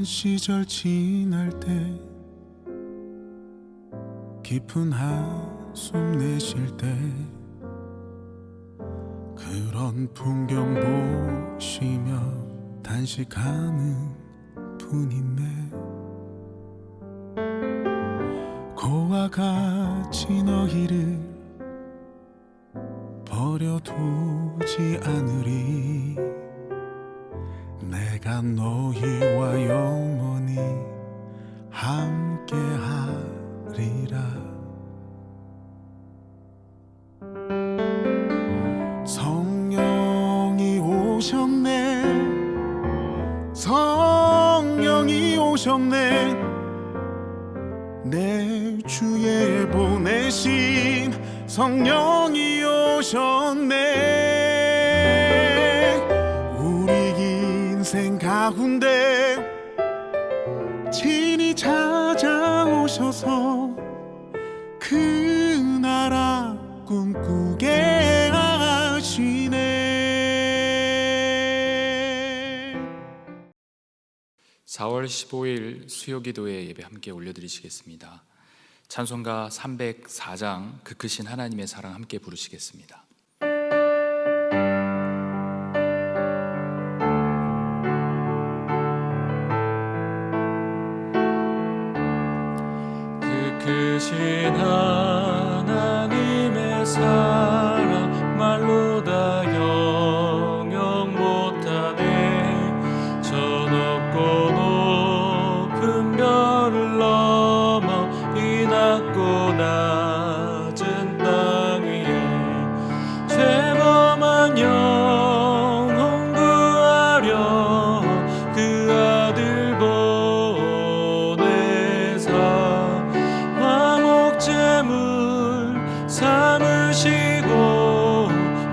한 시절 지날 때 깊은 한숨 내쉴 때 그런 풍경 보시며 단식하는 분이네. 고와 같이 너희를 버려두지 않으리. 내가 너희와 영원히 함께하리라. 성령이 오셨네. 성령이 오셨네. 내 주에 보내신 성령이 오셨네. 우리 인생 가운데 친히 찾아오셔서 그 나라 꿈꾸게 하시네. 4월 15일 수요기도회 예배 함께 올려드리시겠습니다. 찬송가 304장 그 크신 하나님의 사랑 함께 부르시겠습니다. 그 크신 하나님의 사랑 말로 다 영영 못하네. 저 높고 높은 별을 넘어 이 낮고 낮은 땅 위에 죄범한 영혼 구하려 그 아들 보내사 화목제물 삼으시고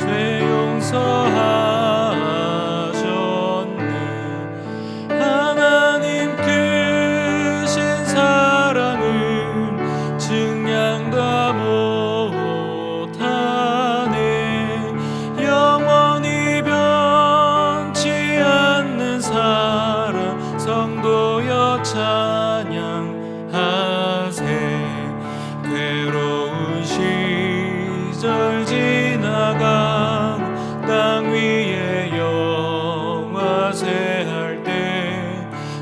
죄 용서하셨네. 하나님 크신 사랑은 증량 다 못하네. 영원히 변치 않는 사랑 성도여 찬양하세. 괴로운 시절 지나간 땅 위에 영화세 할 때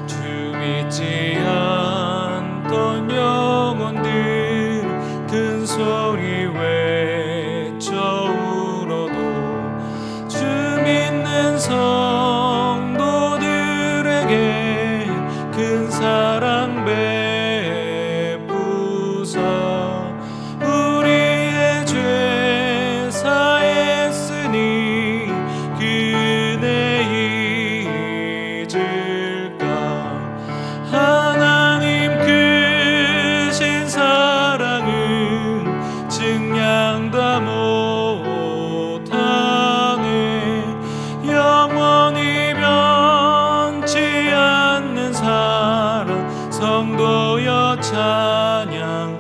주 믿지 않던 영혼들 큰 소리 외쳐 울어도 주 믿는 성도들에게 큰 사랑 베푸사 우리의 죄 사했으니 그네 잊을까. 하나님 크신 사랑은 증량 다 못하네. 영원히 변치 않는 사랑 성도여 찬양하세.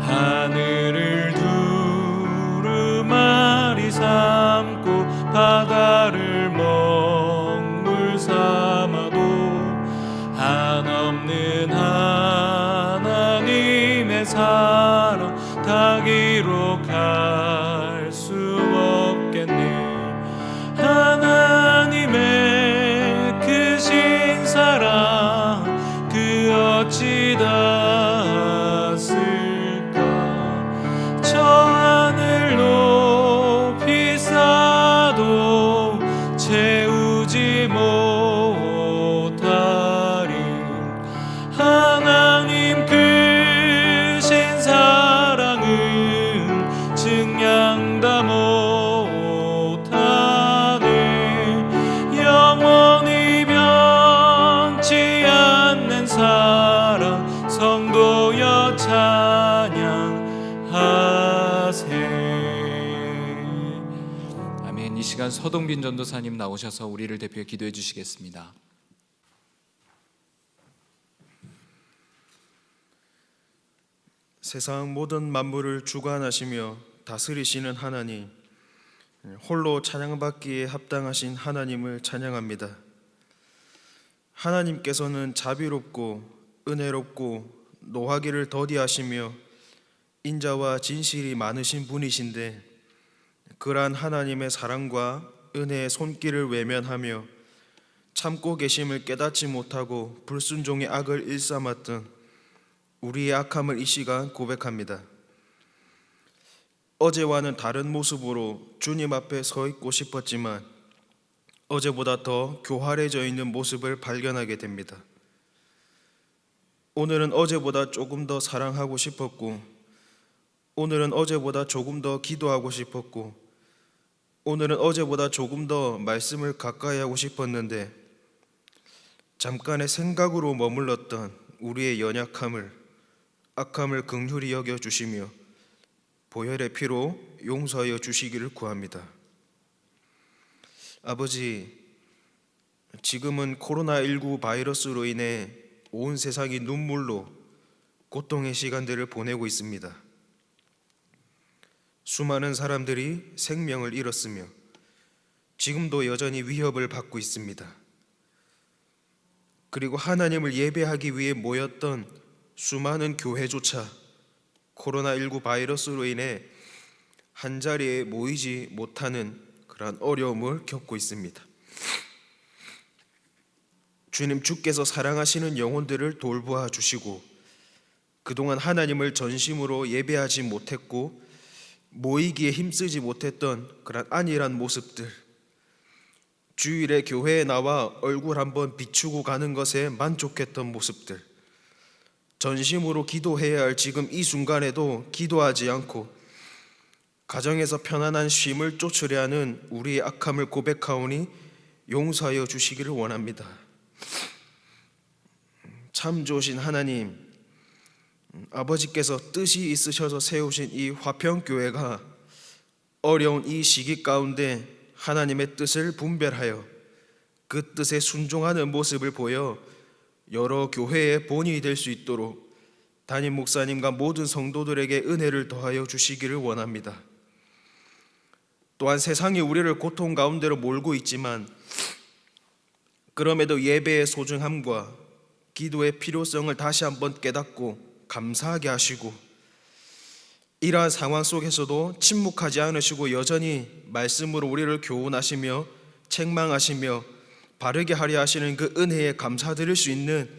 하늘을 두루마리 삼고 바다를 먹물 삼아도 한없는 하나님의 사랑 다 기록할 수 없겠네. 하나님의 크신 사랑 그 어찌 닿았을까. 저 하늘 높이 쌓아도 채우지 못하리. 하나님 크신 사랑은 증량 다 못하네. 영원히 변치 않는 사랑 성도여 찬양하세. 아멘. 이 시간 서동빈 전도사님 나오셔서 우리를 대표해 기도해 주시겠습니다. 세상 모든 만물을 주관하시며 다스리시는 하나님, 홀로 찬양받기에 합당하신 하나님을 찬양합니다. 하나님께서는 자비롭고 은혜롭고 노하기를 더디하시며 인자와 진실이 많으신 분이신데, 그러한 하나님의 사랑과 은혜의 손길을 외면하며 참고 계심을 깨닫지 못하고 불순종의 악을 일삼았던 우리의 악함을 이 시간 고백합니다. 어제와는 다른 모습으로 주님 앞에 서 있고 싶었지만 어제보다 더 교활해져 있는 모습을 발견하게 됩니다. 오늘은 어제보다 조금 더 사랑하고 싶었고, 오늘은 어제보다 조금 더 기도하고 싶었고, 오늘은 어제보다 조금 더 말씀을 가까이 하고 싶었는데, 잠깐의 생각으로 머물렀던 우리의 연약함을, 악함을 긍휼히 여겨주시며 보혈의 피로 용서하여 주시기를 구합니다. 아버지, 지금은 코로나19 바이러스로 인해 온 세상이 눈물로 고통의 시간들을 보내고 있습니다. 수많은 사람들이 생명을 잃었으며 지금도 여전히 위협을 받고 있습니다. 그리고 하나님을 예배하기 위해 모였던 수많은 교회조차 코로나19 바이러스로 인해 한자리에 모이지 못하는 그러한 어려움을 겪고 있습니다. 주님, 주께서 사랑하시는 영혼들을 돌보아 주시고, 그동안 하나님을 전심으로 예배하지 못했고 모이기에 힘쓰지 못했던 그런 안일한 모습들, 주일에 교회에 나와 얼굴 한번 비추고 가는 것에 만족했던 모습들, 전심으로 기도해야 할 지금 이 순간에도 기도하지 않고 가정에서 편안한 쉼을 쫓으려 하는 우리의 악함을 고백하오니 용서하여 주시기를 원합니다. 참 좋으신 하나님, 아버지께서 뜻이 있으셔서 세우신 이 화평교회가 어려운 이 시기 가운데 하나님의 뜻을 분별하여 그 뜻에 순종하는 모습을 보여 여러 교회의 본이 될 수 있도록 담임 목사님과 모든 성도들에게 은혜를 더하여 주시기를 원합니다. 또한 세상이 우리를 고통 가운데로 몰고 있지만 그럼에도 예배의 소중함과 기도의 필요성을 다시 한번 깨닫고 감사하게 하시고, 이러한 상황 속에서도 침묵하지 않으시고 여전히 말씀으로 우리를 교훈하시며 책망하시며 바르게 하려 하시는 그 은혜에 감사드릴 수 있는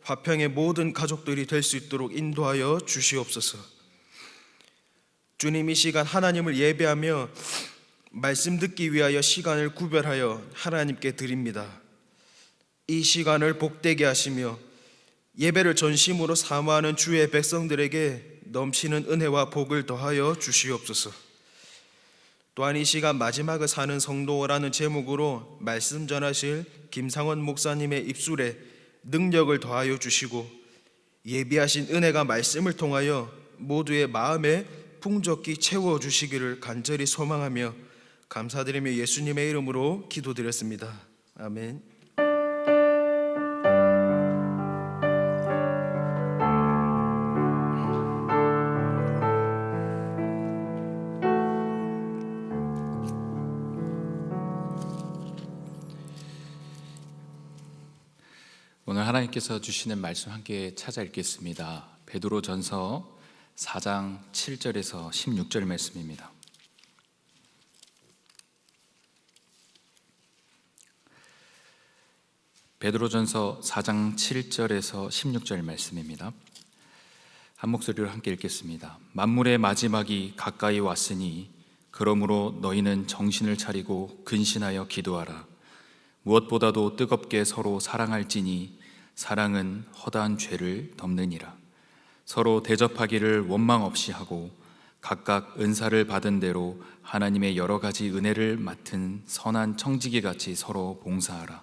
화평의 모든 가족들이 될 수 있도록 인도하여 주시옵소서. 주님, 이 시간 하나님을 예배하며 말씀 듣기 위하여 시간을 구별하여 하나님께 드립니다. 이 시간을 복되게 하시며 예배를 전심으로 사모하는 주의 백성들에게 넘치는 은혜와 복을 더하여 주시옵소서. 또한 이 시간 마지막을 사는 성도라는 제목으로 말씀 전하실 김상원 목사님의 입술에 능력을 더하여 주시고, 예비하신 은혜가 말씀을 통하여 모두의 마음에 풍족히 채워주시기를 간절히 소망하며 감사드리며 예수님의 이름으로 기도드렸습니다. 아멘. 오늘 하나님께서 주시는 말씀 함께 찾아 읽겠습니다. 베드로전서 4장 7절에서 16절 말씀입니다. 베드로전서 4장 7절에서 16절 말씀입니다. 한 목소리로 함께 읽겠습니다. 만물의 마지막이 가까이 왔으니 그러므로 너희는 정신을 차리고 근신하여 기도하라. 무엇보다도 뜨겁게 서로 사랑할지니 사랑은 허다한 죄를 덮느니라. 서로 대접하기를 원망 없이 하고 각각 은사를 받은 대로 하나님의 여러 가지 은혜를 맡은 선한 청지기 같이 서로 봉사하라.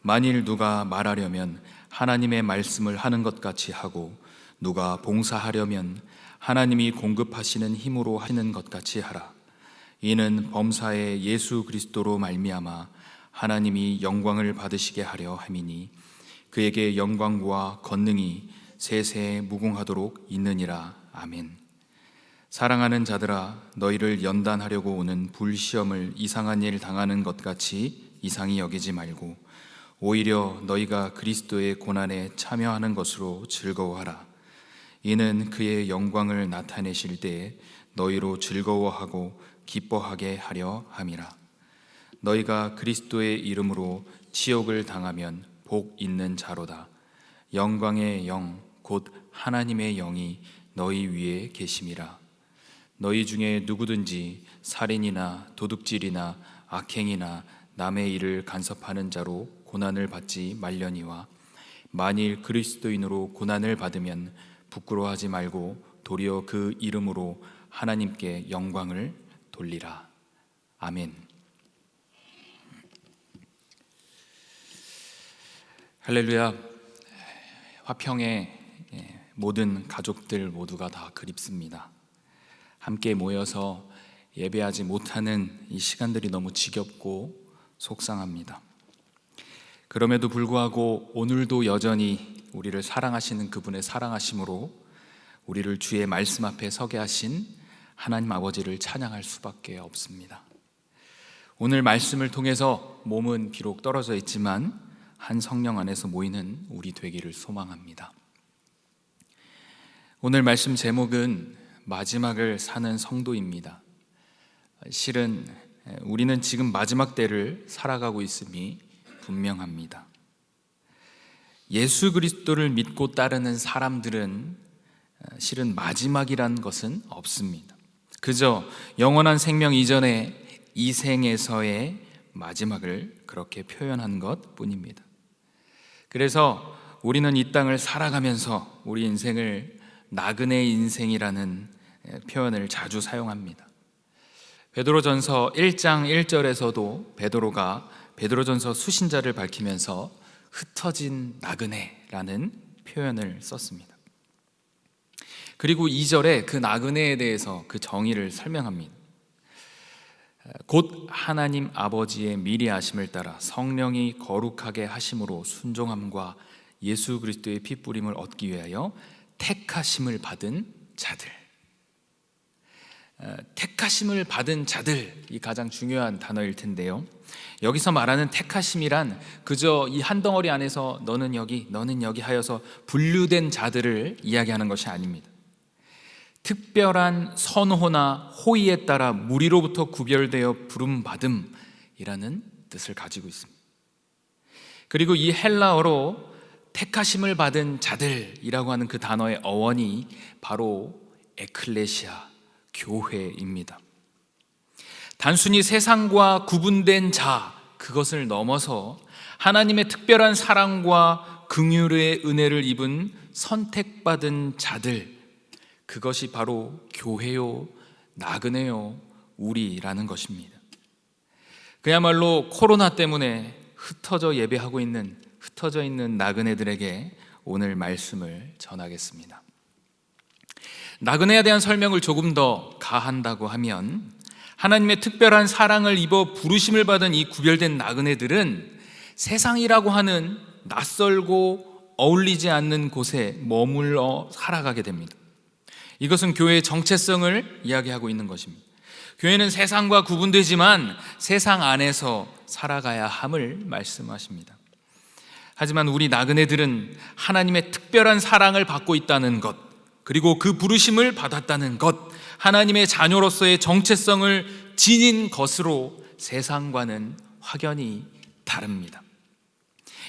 만일 누가 말하려면 하나님의 말씀을 하는 것 같이 하고 누가 봉사하려면 하나님이 공급하시는 힘으로 하시는 것 같이 하라. 이는 범사의 예수 그리스도로 말미암아 하나님이 영광을 받으시게 하려 함이니 그에게 영광과 권능이 세세에 무궁하도록 있느니라. 아멘. 사랑하는 자들아, 너희를 연단하려고 오는 불시험을 이상한 일 당하는 것 같이 이상히 여기지 말고 오히려 너희가 그리스도의 고난에 참여하는 것으로 즐거워하라. 이는 그의 영광을 나타내실 때에 너희로 즐거워하고 기뻐하게 하려 함이라. 너희가 그리스도의 이름으로 치욕을 당하면 복 있는 자로다. 영광의 영 곧 하나님의 영이 너희 위에 계심이라. 너희 중에 누구든지 살인이나 도둑질이나 악행이나 남의 일을 간섭하는 자로 고난을 받지 말려니와, 만일 그리스도인으로 고난을 받으면 부끄러워하지 말고 도리어 그 이름으로 하나님께 영광을 돌리라. 아멘. 할렐루야. 화평의 모든 가족들 모두가 다 그립습니다. 함께 모여서 예배하지 못하는 이 시간들이 너무 지겹고 속상합니다. 그럼에도 불구하고 오늘도 여전히 우리를 사랑하시는 그분의 사랑하심으로 우리를 주의 말씀 앞에 서게 하신 하나님 아버지를 찬양할 수밖에 없습니다. 오늘 말씀을 통해서 몸은 비록 떨어져 있지만 한 성령 안에서 모이는 우리 되기를 소망합니다. 오늘 말씀 제목은 마지막을 사는 성도입니다. 실은 우리는 지금 마지막 때를 살아가고 있음이 분명합니다. 예수 그리스도를 믿고 따르는 사람들은 실은 마지막이란 것은 없습니다. 그저 영원한 생명 이전에 이 생에서의 마지막을 그렇게 표현한 것 뿐입니다. 그래서 우리는 이 땅을 살아가면서 우리 인생을 나그네 인생이라는 표현을 자주 사용합니다. 베드로전서 1장 1절에서도 베드로가 베드로전서 수신자를 밝히면서 흩어진 나그네라는 표현을 썼습니다. 그리고 2절에 그 나그네에 대해서 그 정의를 설명합니다. 곧 하나님 아버지의 미리 아심을 따라 성령이 거룩하게 하심으로 순종함과 예수 그리스도의 피 뿌림을 얻기 위하여 택하심을 받은 자들. 택하심을 받은 자들이 가장 중요한 단어일 텐데요, 여기서 말하는 택하심이란 그저 이 한 덩어리 안에서 너는 여기 너는 여기 하여서 분류된 자들을 이야기하는 것이 아닙니다. 특별한 선호나 호의에 따라 무리로부터 구별되어 부름받음이라는 뜻을 가지고 있습니다. 그리고 이 헬라어로 택하심을 받은 자들이라고 하는 그 단어의 어원이 바로 에클레시아, 교회입니다. 단순히 세상과 구분된 자, 그것을 넘어서 하나님의 특별한 사랑과 긍휼의 은혜를 입은 선택받은 자들, 그것이 바로 교회요, 나그네요, 우리라는 것입니다. 그야말로 코로나 때문에 흩어져 예배하고 있는, 흩어져 있는 나그네들에게 오늘 말씀을 전하겠습니다. 나그네에 대한 설명을 조금 더 가한다고 하면, 하나님의 특별한 사랑을 입어 부르심을 받은 이 구별된 나그네들은 세상이라고 하는 낯설고 어울리지 않는 곳에 머물러 살아가게 됩니다. 이것은 교회의 정체성을 이야기하고 있는 것입니다. 교회는 세상과 구분되지만 세상 안에서 살아가야 함을 말씀하십니다. 하지만 우리 나그네들은 하나님의 특별한 사랑을 받고 있다는 것, 그리고 그 부르심을 받았다는 것, 하나님의 자녀로서의 정체성을 지닌 것으로 세상과는 확연히 다릅니다.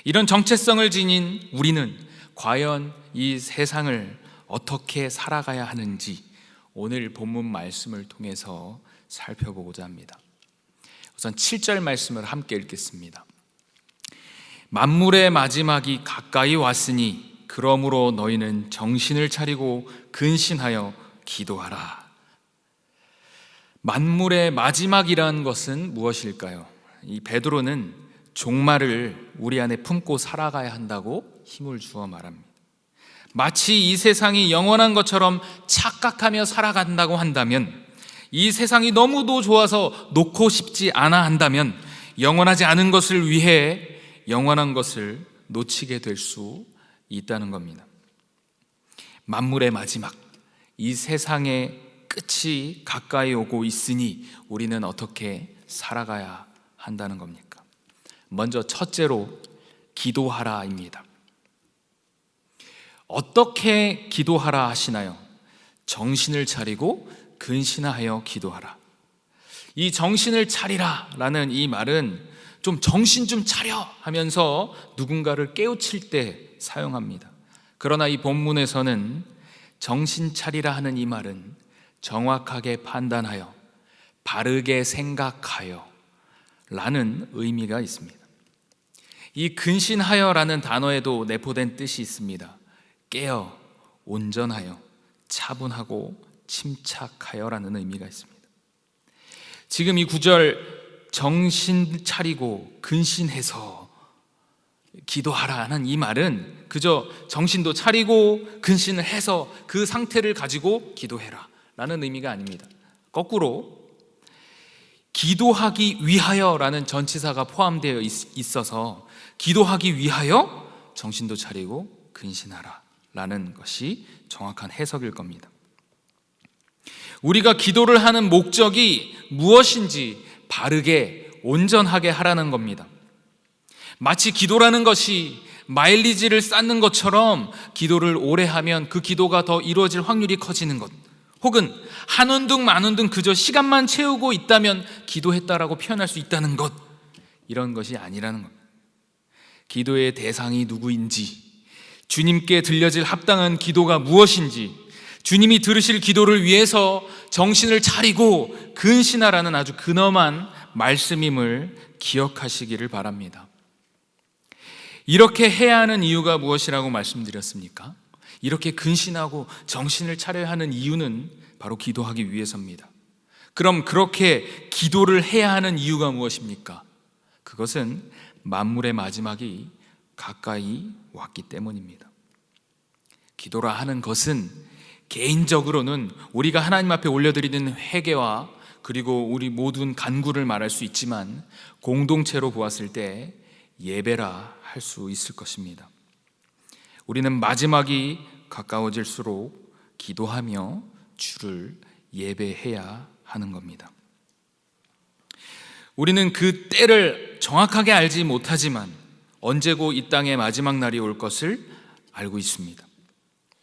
이런 정체성을 지닌 우리는 과연 이 세상을 어떻게 살아가야 하는지 오늘 본문 말씀을 통해서 살펴보고자 합니다. 우선 7절 말씀을 함께 읽겠습니다. 만물의 마지막이 가까이 왔으니 그러므로 너희는 정신을 차리고 근신하여 기도하라. 만물의 마지막이라는 것은 무엇일까요? 이 베드로는 종말을 우리 안에 품고 살아가야 한다고 힘을 주어 말합니다. 마치 이 세상이 영원한 것처럼 착각하며 살아간다고 한다면, 이 세상이 너무도 좋아서 놓고 싶지 않아 한다면 영원하지 않은 것을 위해 영원한 것을 놓치게 될 수 있다는 겁니다. 만물의 마지막, 이 세상의 끝이 가까이 오고 있으니 우리는 어떻게 살아가야 한다는 겁니까? 먼저 첫째로 기도하라입니다. 어떻게 기도하라 하시나요? 정신을 차리고 근신하여 기도하라. 이 정신을 차리라 라는 이 말은 좀 정신 좀 차려 하면서 누군가를 깨우칠 때 사용합니다. 그러나 이 본문에서는 정신 차리라 하는 이 말은 정확하게 판단하여 바르게 생각하여 라는 의미가 있습니다. 이 근신하여 라는 단어에도 내포된 뜻이 있습니다. 깨어, 온전하여, 차분하고 침착하여 라는 의미가 있습니다. 지금 이 구절 정신 차리고 근신해서 기도하라는 이 말은 그저 정신도 차리고 근신을 해서 그 상태를 가지고 기도해라 라는 의미가 아닙니다. 거꾸로 기도하기 위하여라는 전치사가 포함되어 있어서 기도하기 위하여 정신도 차리고 근신하라 라는 것이 정확한 해석일 겁니다. 우리가 기도를 하는 목적이 무엇인지 바르게 온전하게 하라는 겁니다. 마치 기도라는 것이 마일리지를 쌓는 것처럼 기도를 오래 하면 그 기도가 더 이루어질 확률이 커지는 것, 혹은 한운둥 만운둥 그저 시간만 채우고 있다면 기도했다라고 표현할 수 있다는 것, 이런 것이 아니라는 겁니다. 기도의 대상이 누구인지, 주님께 들려질 합당한 기도가 무엇인지, 주님이 들으실 기도를 위해서 정신을 차리고 근신하라는 아주 근엄한 말씀임을 기억하시기를 바랍니다. 이렇게 해야 하는 이유가 무엇이라고 말씀드렸습니까? 이렇게 근신하고 정신을 차려야 하는 이유는 바로 기도하기 위해서입니다. 그럼 그렇게 기도를 해야 하는 이유가 무엇입니까? 그것은 만물의 마지막이 가까이 왔기 때문입니다. 기도라 하는 것은 개인적으로는 우리가 하나님 앞에 올려드리는 회개와 그리고 우리 모든 간구를 말할 수 있지만 공동체로 보았을 때 예배라 할 수 있을 것입니다. 우리는 마지막이 가까워질수록 기도하며 주를 예배해야 하는 겁니다. 우리는 그 때를 정확하게 알지 못하지만 언제고 이 땅의 마지막 날이 올 것을 알고 있습니다.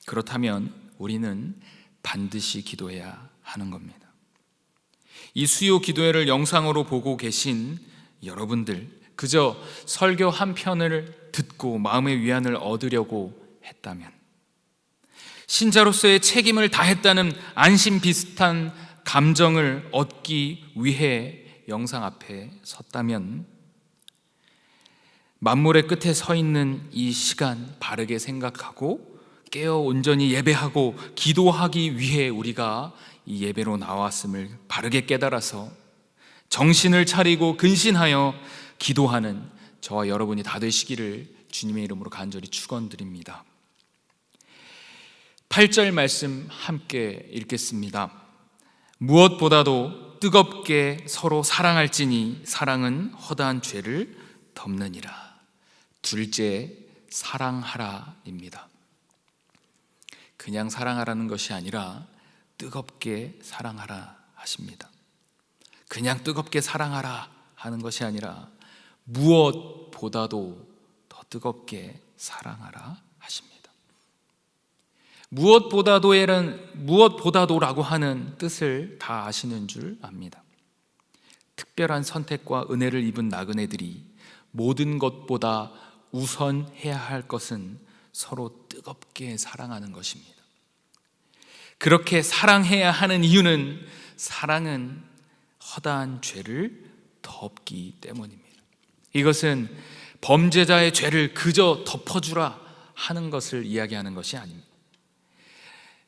그렇다면 우리는 반드시 기도해야 하는 겁니다. 이 수요 기도회를 영상으로 보고 계신 여러분들, 그저 설교 한 편을 듣고 마음의 위안을 얻으려고 했다면, 신자로서의 책임을 다했다는 안심 비슷한 감정을 얻기 위해 영상 앞에 섰다면, 만물의 끝에 서 있는 이 시간 바르게 생각하고 깨어 온전히 예배하고 기도하기 위해 우리가 이 예배로 나왔음을 바르게 깨달아서 정신을 차리고 근신하여 기도하는 저와 여러분이 다 되시기를 주님의 이름으로 간절히 축원드립니다. 8절 말씀 함께 읽겠습니다. 무엇보다도 뜨겁게 서로 사랑할지니 사랑은 허다한 죄를 덮느니라. 둘째, 사랑하라입니다. 그냥 사랑하라는 것이 아니라 뜨겁게 사랑하라 하십니다. 그냥 뜨겁게 사랑하라 하는 것이 아니라 무엇보다도 더 뜨겁게 사랑하라 하십니다. 무엇보다도라고 하는 뜻을 다 아시는 줄 압니다. 특별한 선택과 은혜를 입은 나그네들이 모든 것보다 우선해야 할 것은 서로 뜨겁게 사랑하는 것입니다. 그렇게 사랑해야 하는 이유는 사랑은 허다한 죄를 덮기 때문입니다. 이것은 범죄자의 죄를 그저 덮어주라 하는 것을 이야기하는 것이 아닙니다.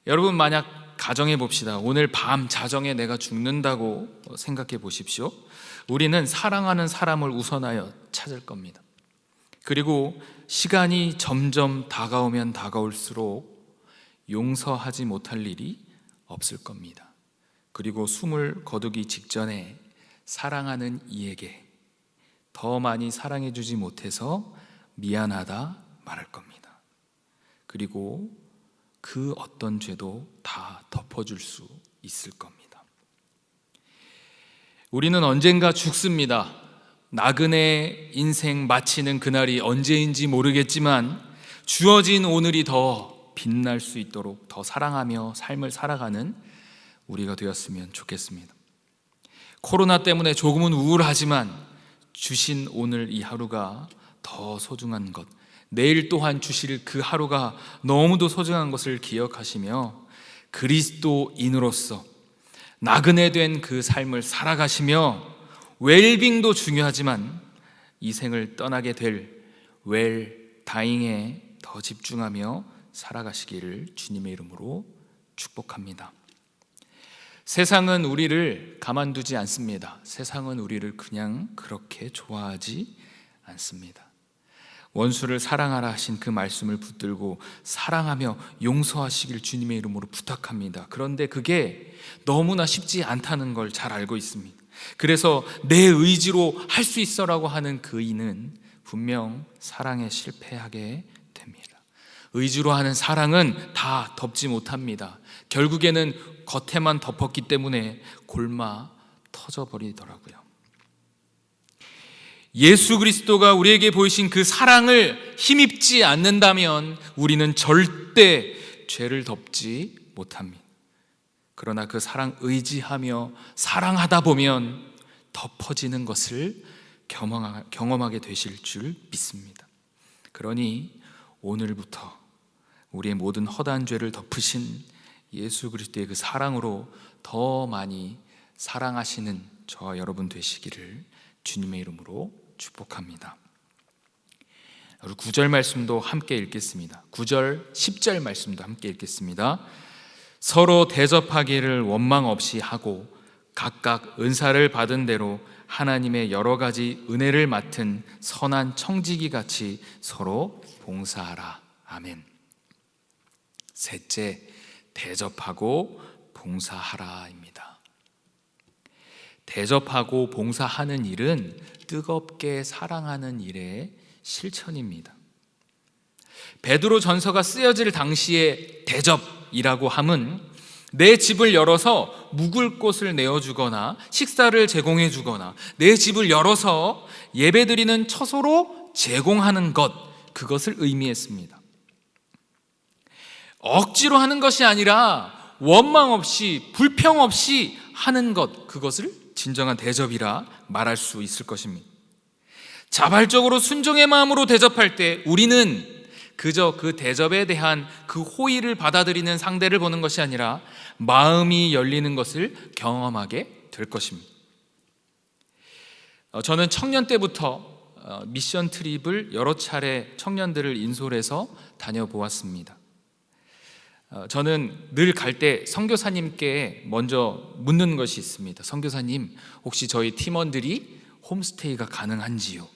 여러분, 만약 가정해 봅시다. 오늘 밤 자정에 내가 죽는다고 생각해 보십시오. 우리는 사랑하는 사람을 우선하여 찾을 겁니다. 그리고 시간이 점점 다가오면 다가올수록 용서하지 못할 일이 없을 겁니다. 그리고 숨을 거두기 직전에 사랑하는 이에게 더 많이 사랑해 주지 못해서 미안하다 말할 겁니다. 그리고 그 어떤 죄도 다 덮어줄 수 있을 겁니다. 우리는 언젠가 죽습니다. 나그네 인생 마치는 그날이 언제인지 모르겠지만 주어진 오늘이 더 빛날 수 있도록 더 사랑하며 삶을 살아가는 우리가 되었으면 좋겠습니다. 코로나 때문에 조금은 우울하지만 주신 오늘 이 하루가 더 소중한 것, 내일 또한 주실 그 하루가 너무도 소중한 것을 기억하시며 그리스도인으로서 나그네 된 그 삶을 살아가시며 웰빙도 중요하지만 이 생을 떠나게 될 웰다잉에 더 집중하며 살아가시기를 주님의 이름으로 축복합니다. 세상은 우리를 가만두지 않습니다. 세상은 우리를 그냥 그렇게 좋아하지 않습니다. 원수를 사랑하라 하신 그 말씀을 붙들고 사랑하며 용서하시길 주님의 이름으로 부탁합니다. 그런데 그게 너무나 쉽지 않다는 걸 잘 알고 있습니다. 그래서 내 의지로 할 수 있어라고 하는 그 이는 분명 사랑에 실패하게 됩니다. 의지로 하는 사랑은 다 덮지 못합니다. 결국에는 겉에만 덮었기 때문에 골마 터져버리더라고요. 예수 그리스도가 우리에게 보이신 그 사랑을 힘입지 않는다면 우리는 절대 죄를 덮지 못합니다. 그러나 그 사랑 의지하며 사랑하다 보면 덮어지는 것을 경험하게 되실 줄 믿습니다. 그러니 오늘부터 우리의 모든 허다한 죄를 덮으신 예수 그리스도의 그 사랑으로 더 많이 사랑하시는 저와 여러분 되시기를 주님의 이름으로 축복합니다. 우리 9절 말씀도 함께 읽겠습니다. 9절, 10절 말씀도 함께 읽겠습니다. 서로 대접하기를 원망 없이 하고 각각 은사를 받은 대로 하나님의 여러 가지 은혜를 맡은 선한 청지기 같이 서로 봉사하라. 아멘. 셋째, 대접하고 봉사하라입니다. 대접하고 봉사하는 일은 뜨겁게 사랑하는 일의 실천입니다. 베드로 전서가 쓰여질 당시에 대접이라고 함은 내 집을 열어서 묵을 곳을 내어주거나 식사를 제공해주거나 내 집을 열어서 예배드리는 처소로 제공하는 것, 그것을 의미했습니다. 억지로 하는 것이 아니라 원망 없이 불평 없이 하는 것, 그것을 진정한 대접이라 말할 수 있을 것입니다. 자발적으로 순종의 마음으로 대접할 때 우리는 그저 그 대접에 대한 그 호의를 받아들이는 상대를 보는 것이 아니라 마음이 열리는 것을 경험하게 될 것입니다. 저는 청년 때부터 미션 트립을 여러 차례 청년들을 인솔해서 다녀보았습니다. 저는 늘 갈 때 선교사님께 먼저 묻는 것이 있습니다. 선교사님, 혹시 저희 팀원들이 홈스테이가 가능한지요?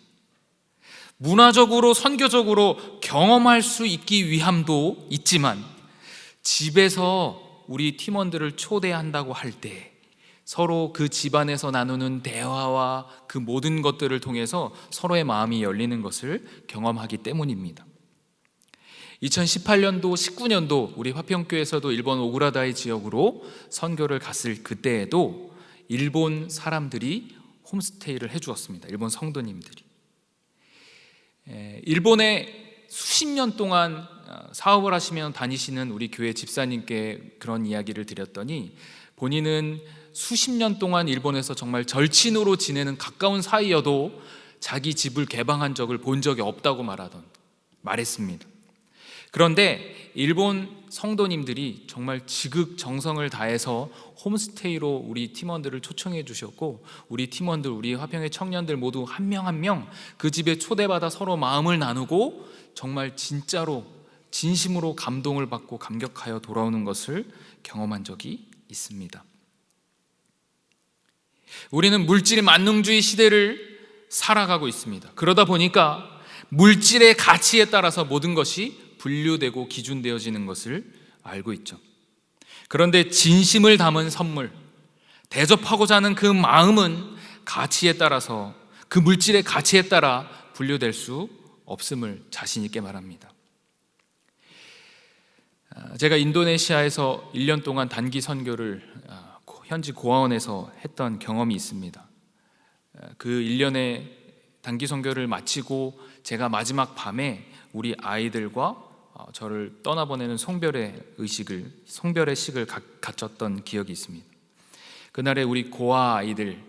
문화적으로 선교적으로 경험할 수 있기 위함도 있지만 집에서 우리 팀원들을 초대한다고 할 때 서로 그 집안에서 나누는 대화와 그 모든 것들을 통해서 서로의 마음이 열리는 것을 경험하기 때문입니다. 2018년도, 19년도 우리 화평교에서도 일본 오그라다이 지역으로 선교를 갔을 그때에도 일본 사람들이 홈스테이를 해주었습니다. 일본 성도님들이. 일본에 수십 년 동안 사업을 하시며 다니시는 우리 교회 집사님께 그런 이야기를 드렸더니 본인은 수십 년 동안 일본에서 정말 절친으로 지내는 가까운 사이여도 자기 집을 개방한 적을 본 적이 없다고 말했습니다. 그런데 일본 성도님들이 정말 지극정성을 다해서 홈스테이로 우리 팀원들을 초청해 주셨고 우리 팀원들, 우리 화평의 청년들 모두 한 명 한 명 그 집에 초대받아 서로 마음을 나누고 정말 진짜로 진심으로 감동을 받고 감격하여 돌아오는 것을 경험한 적이 있습니다. 우리는 물질 만능주의 시대를 살아가고 있습니다. 그러다 보니까 물질의 가치에 따라서 모든 것이 분류되고 기준되어지는 것을 알고 있죠. 그런데 진심을 담은 선물, 대접하고자 하는 그 마음은 가치에 따라서, 그 물질의 가치에 따라 분류될 수 없음을 자신 있게 말합니다. 제가 인도네시아에서 1년 동안 단기 선교를 현지 고아원에서 했던 경험이 있습니다. 그 1년의 단기 선교를 마치고 제가 마지막 밤에 우리 아이들과 저를 떠나보내는 송별의 식을 갖췄던 기억이 있습니다. 그날에 우리 고아 아이들,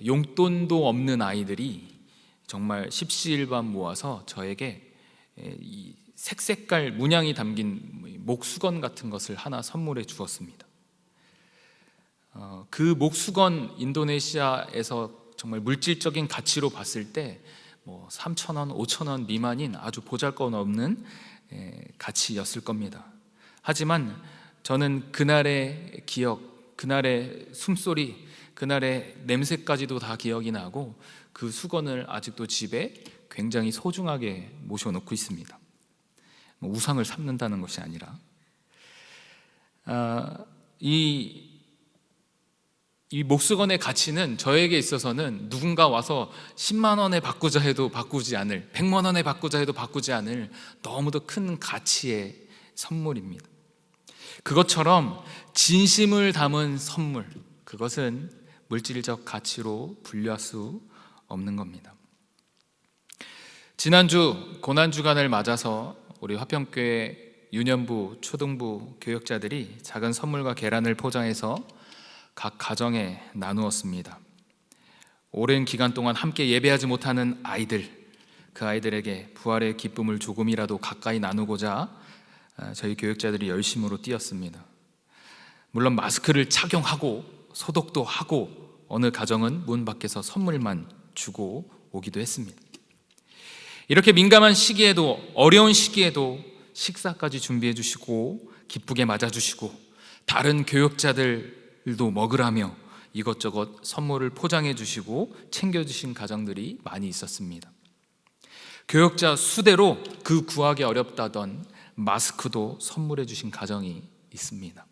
용돈도 없는 아이들이 정말 십시일반 모아서 저에게 이 색색깔 문양이 담긴 목수건 같은 것을 하나 선물해 주었습니다. 그 목수건 인도네시아에서 정말 물질적인 가치로 봤을 때 3,000원, 5,000원 미만인 아주 보잘것없는 가치였을 겁니다. 하지만 저는 그날의 기억, 그날의 숨소리, 그날의 냄새까지도 다 기억이 나고 그 수건을 아직도 집에 굉장히 소중하게 모셔놓고 있습니다. 우상을 삼는다는 것이 아니라 이 목수건의 가치는 저에게 있어서는 누군가 와서 10만 원에 바꾸자 해도 바꾸지 않을, 100만 원에 바꾸자 해도 바꾸지 않을 너무도 큰 가치의 선물입니다. 그것처럼 진심을 담은 선물, 그것은 물질적 가치로 분류할 수 없는 겁니다. 지난주 고난주간을 맞아서 우리 화평교회 유년부, 초등부 교역자들이 작은 선물과 계란을 포장해서 각 가정에 나누었습니다. 오랜 기간 동안 함께 예배하지 못하는 아이들, 그 아이들에게 부활의 기쁨을 조금이라도 가까이 나누고자 저희 교역자들이 열심으로 뛰었습니다. 물론 마스크를 착용하고 소독도 하고 어느 가정은 문 밖에서 선물만 주고 오기도 했습니다. 이렇게 민감한 시기에도, 어려운 시기에도 식사까지 준비해 주시고 기쁘게 맞아주시고 다른 교역자들도 먹으라며 이것저것 선물을 포장해 주시고 챙겨주신 가정들이 많이 있었습니다. 교역자 수대로 그 구하기 어렵다던 마스크도 선물해 주신 가정이 있습니다.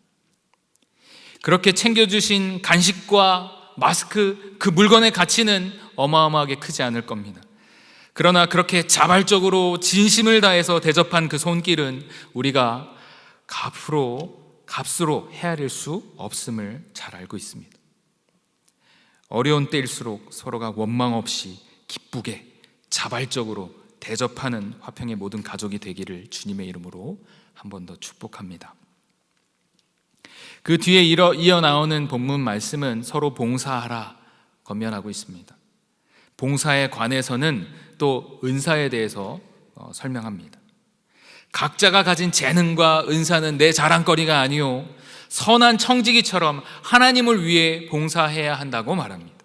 그렇게 챙겨주신 간식과 마스크, 그 물건의 가치는 어마어마하게 크지 않을 겁니다. 그러나 그렇게 자발적으로 진심을 다해서 대접한 그 손길은 우리가 값으로 헤아릴 수 없음을 잘 알고 있습니다. 어려운 때일수록 서로가 원망 없이 기쁘게 자발적으로 대접하는 화평의 모든 가족이 되기를 주님의 이름으로 한 번 더 축복합니다. 그 뒤에 이어 나오는 본문 말씀은 서로 봉사하라 권면하고 있습니다. 봉사에 관해서는 또 은사에 대해서 설명합니다. 각자가 가진 재능과 은사는 내 자랑거리가 아니요 선한 청지기처럼 하나님을 위해 봉사해야 한다고 말합니다.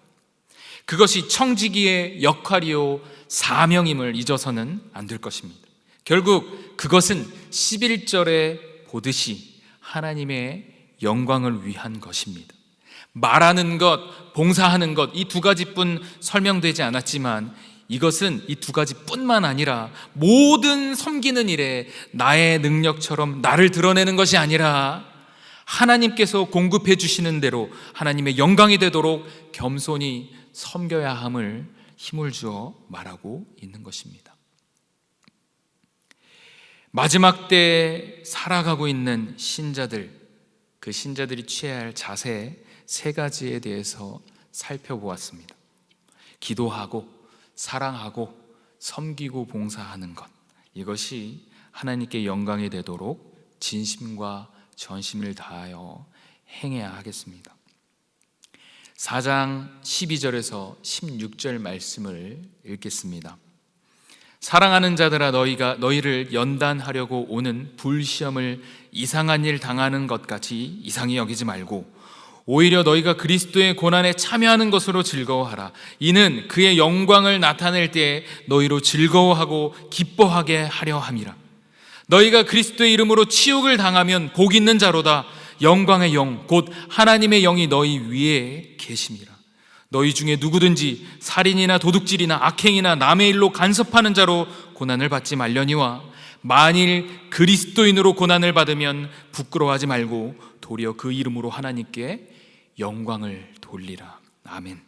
그것이 청지기의 역할이요 사명임을 잊어서는 안 될 것입니다. 결국 그것은 11절에 보듯이 하나님의 영광을 위한 것입니다. 말하는 것, 봉사하는 것, 이 두 가지뿐 설명되지 않았지만 이것은 이 두 가지뿐만 아니라 모든 섬기는 일에 나의 능력처럼 나를 드러내는 것이 아니라 하나님께서 공급해 주시는 대로 하나님의 영광이 되도록 겸손히 섬겨야 함을 힘을 주어 말하고 있는 것입니다. 마지막 때에 살아가고 있는 신자들, 그 신자들이 취해야 할 자세 3가지에 대해서 살펴보았습니다. 기도하고 사랑하고 섬기고 봉사하는 것, 이것이 하나님께 영광이 되도록 진심과 전심을 다하여 행해야 하겠습니다. 4장 12절에서 16절 말씀을 읽겠습니다. 사랑하는 자들아, 너희를 연단하려고 오는 불시험을 이상한 일 당하는 것 같이 이상히 여기지 말고 오히려 너희가 그리스도의 고난에 참여하는 것으로 즐거워하라. 이는 그의 영광을 나타낼 때에 너희로 즐거워하고 기뻐하게 하려 함이라. 너희가 그리스도의 이름으로 치욕을 당하면 복 있는 자로다. 영광의 영 곧 하나님의 영이 너희 위에 계심이라. 너희 중에 누구든지 살인이나 도둑질이나 악행이나 남의 일로 간섭하는 자로 고난을 받지 말려니와 만일 그리스도인으로 고난을 받으면 부끄러워하지 말고 도리어 그 이름으로 하나님께 영광을 돌리라. 아멘.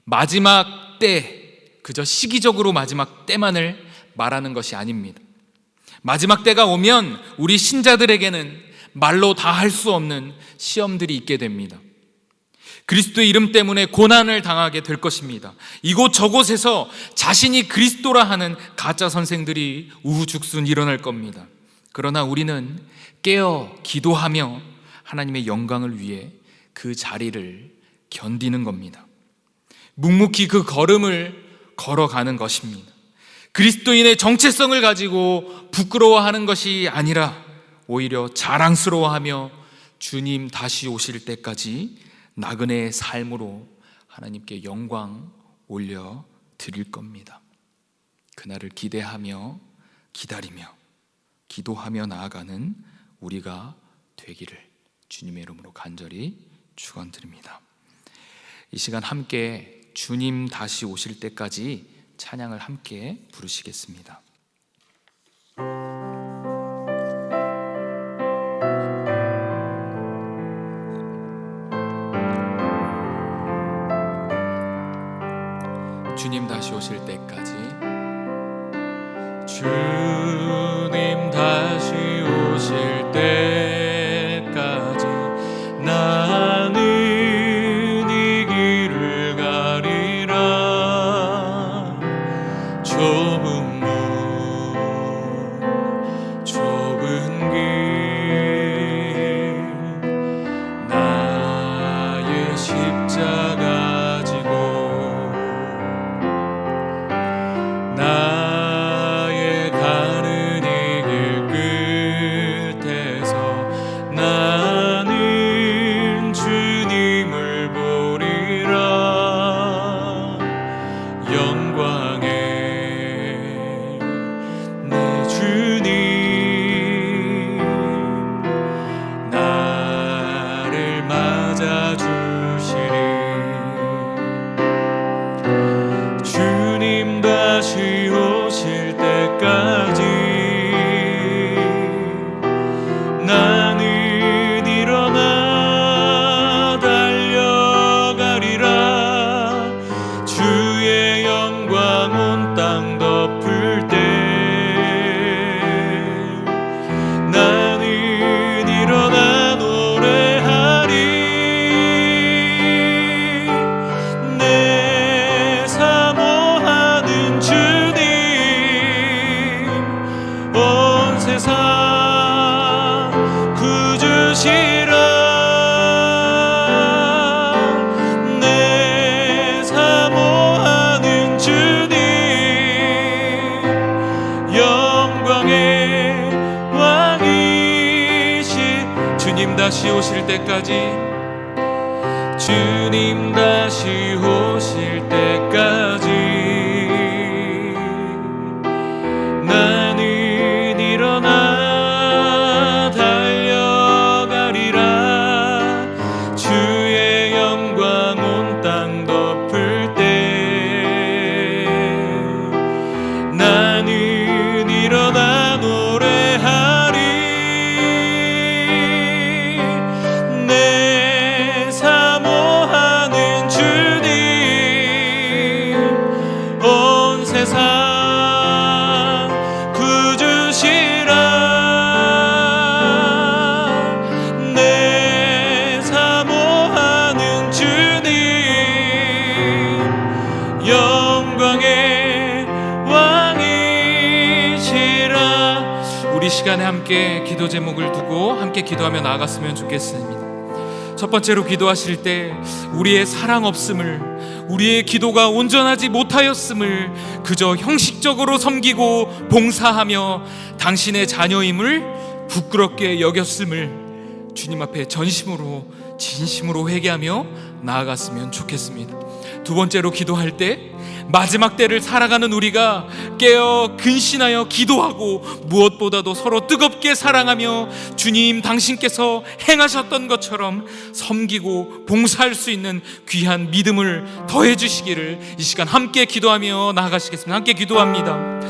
마지막 때, 그저 시기적으로 마지막 때만을 말하는 것이 아닙니다. 마지막 때가 오면 우리 신자들에게는 말로 다 할 수 없는 시험들이 있게 됩니다. 그리스도의 이름 때문에 고난을 당하게 될 것입니다. 이곳 저곳에서 자신이 그리스도라 하는 가짜 선생들이 우후죽순 일어날 겁니다. 그러나 우리는 깨어 기도하며 하나님의 영광을 위해 그 자리를 견디는 겁니다. 묵묵히 그 걸음을 걸어가는 것입니다. 그리스도인의 정체성을 가지고 부끄러워하는 것이 아니라 오히려 자랑스러워하며 주님 다시 오실 때까지 나그네의 삶으로 하나님께 영광 올려 드릴 겁니다. 그날을 기대하며 기다리며 기도하며 나아가는 우리가 되기를 주님의 이름으로 간절히 축원드립니다. 이 시간 함께 주님 다시 오실 때까지 찬양을 함께 부르시겠습니다. 주님 다시 오실 때까지, 주님 다시 오실 때까지 나는 이 길을 가리라. 좁은 문 좁은 길 나의 십자가 지고 나의 가는 이 길 끝에서 나는 주님을 보리라. 영광의 내 주님 나를 맞아주시리. 주님 다시 오실 때까지 나는 일어나 달려가리라. 주의 영광 온 땅 덮을 때 나는 일어나 노래하리. 내 사모하는 주님 온 세상 구주시라. 내 사모하는 주님 영광의 왕이시. 주님 다시 오실 때까지 주님 다시 오실 때까지 나는 일어나 달려가리라. 주의 영광 온 땅 덮을 때 나는 일어나 노래하리. 내 사모하는 주님 온 세상 구주시라. 내 사모하는 주님 영광의 왕이시라. 우리 시간에 함께 기도 제목을 두고 함께 기도하며 나아갔으면 좋겠습니다. 첫 번째로 기도하실 때 우리의 사랑 없음을, 우리의 기도가 온전하지 못하였음을, 그저 형식적으로 섬기고 봉사하며 당신의 자녀임을 부끄럽게 여겼음을 주님 앞에 전심으로 진심으로 회개하며 나아갔으면 좋겠습니다. 두 번째로 기도할 때 마지막 때를 살아가는 우리가 깨어 근신하여 기도하고 무엇보다도 서로 뜨겁게 사랑하며 주님 당신께서 행하셨던 것처럼 섬기고 봉사할 수 있는 귀한 믿음을 더해 주시기를 이 시간 함께 기도하며 나아가시겠습니다. 함께 기도합니다.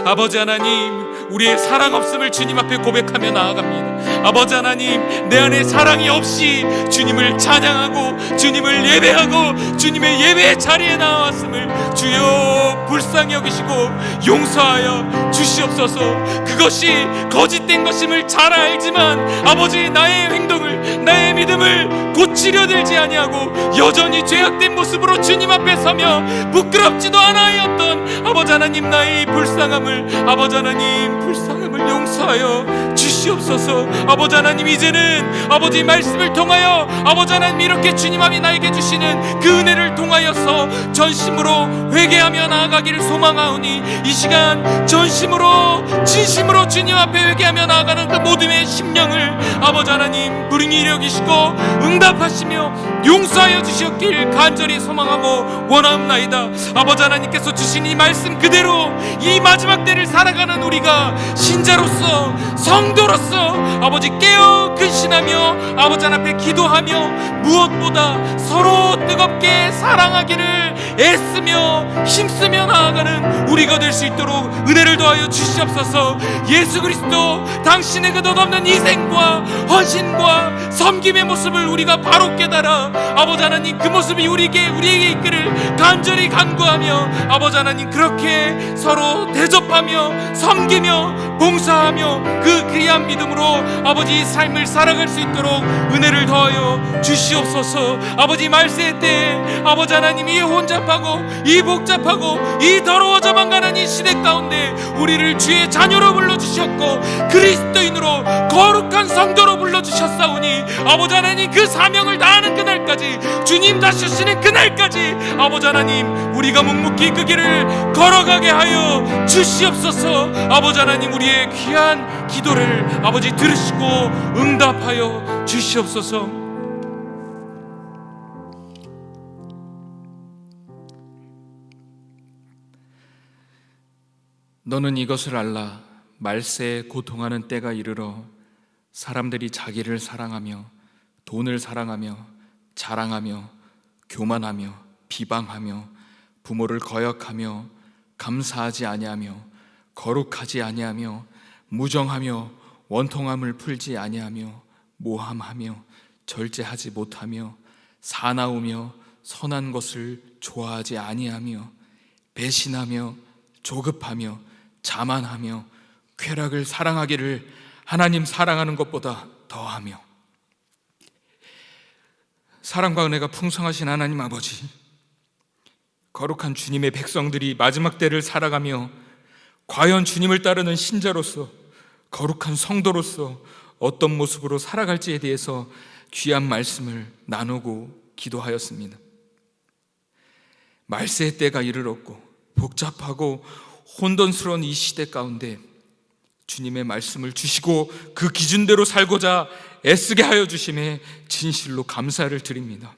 아버지 하나님, 우리의 사랑 없음을 주님 앞에 고백하며 나아갑니다. 아버지 하나님, 내 안에 사랑이 없이 주님을 찬양하고 주님을 예배하고 주님의 예배의 자리에 나왔음을 주여 불쌍히 여기시고 용서하여 주시옵소서. 그것이 거짓된 것임을 잘 알지만 아버지, 나의 행동을, 나의 믿음을 고치려 들지 아니하고 여전히 죄악된 모습으로 주님 앞에 서며 부끄럽지도 않아하였던 아버지 하나님, 나의 불쌍함을, 아버지 하나님 불쌍함을 용서하여 주시옵소서. 아버지 하나님, 이제는 아버지 말씀을 통하여 아버지 하나님 이렇게 주님 앞에 나에게 주시는 그 은혜를 통하여서 전심으로 회개하며 나아가기를 소망하오니, 이 시간 전심으로 진심으로 주님 앞에 회개하며 나아가는 그 모든의 심령을 아버지 하나님 불응히 여기시고 응답하시며 용서하여 주시옵길 간절히 소망하고 원하옵나이다. 아버지 하나님께서 주신 이 말씀 그대로 이 마지막 때를 살아가는 우리가 신자로서, 성도로서 아버지 깨어 근신하며 아버지 하나님 앞에 기도하며 무엇보다 서로 뜨겁게 사랑하기를 애쓰며 힘쓰며 나아가는 우리가 될 수 있도록 은혜를 더하여 주시옵소서. 예수 그리스도 당신의 그 덧없는 희생과 헌신과 섬김의 모습을 우리가 바로 깨달아 아버지 하나님 그 모습이 우리에게 있기를 간절히 간구하며 아버지 하나님 그렇게 서로 대접하며 섬기며 봉사하며 그 귀한 믿음으로 아버지 삶을 살아갈 수 있도록 은혜를 더하여 주시옵소서. 아버지 말세 때 아버지 하나님 이 혼잡하고 이 복잡하고 이 더러워져만 가는 이 시대 가운데 우리를 주의 자녀로 불러주셨고 그리스도인으로 거룩한 성도로 불러주셨사오니 아버지 하나님 그 사명을 다하는 그날까지, 주님 다시 오시는 그날까지 아버지 하나님 우리가 묵묵히 그 길을 걸어가게 하여 주시옵소서. 아버지 하나님 우리의 귀한 기도를 아버지 들으시고 응답하여 주시옵소서. 너는 이것을 알라. 말세에 고통하는 때가 이르러 사람들이 자기를 사랑하며 돈을 사랑하며 자랑하며 교만하며 비방하며 부모를 거역하며 감사하지 아니하며 거룩하지 아니하며 무정하며 원통함을 풀지 아니하며 모함하며 절제하지 못하며 사나우며 선한 것을 좋아하지 아니하며 배신하며 조급하며 자만하며 쾌락을 사랑하기를 하나님 사랑하는 것보다 더하며. 사랑과 은혜가 풍성하신 하나님 아버지, 거룩한 주님의 백성들이 마지막 때를 살아가며 과연 주님을 따르는 신자로서, 거룩한 성도로서 어떤 모습으로 살아갈지에 대해서 귀한 말씀을 나누고 기도하였습니다. 말세의 때가 이르렀고 복잡하고 혼돈스러운 이 시대 가운데 주님의 말씀을 주시고 그 기준대로 살고자 애쓰게 하여 주심에 진실로 감사를 드립니다.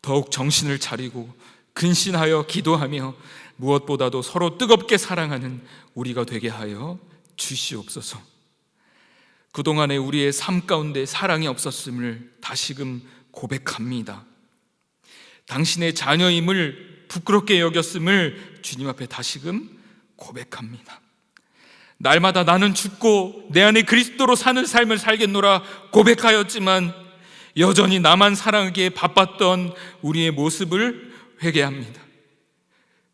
더욱 정신을 차리고 근신하여 기도하며 무엇보다도 서로 뜨겁게 사랑하는 우리가 되게 하여 주시옵소서. 그동안에 우리의 삶 가운데 사랑이 없었음을 다시금 고백합니다. 당신의 자녀임을 부끄럽게 여겼음을 주님 앞에 다시금 고백합니다. 날마다 나는 죽고 내 안에 그리스도로 사는 삶을 살겠노라 고백하였지만 여전히 나만 사랑하기에 바빴던 우리의 모습을 회개합니다.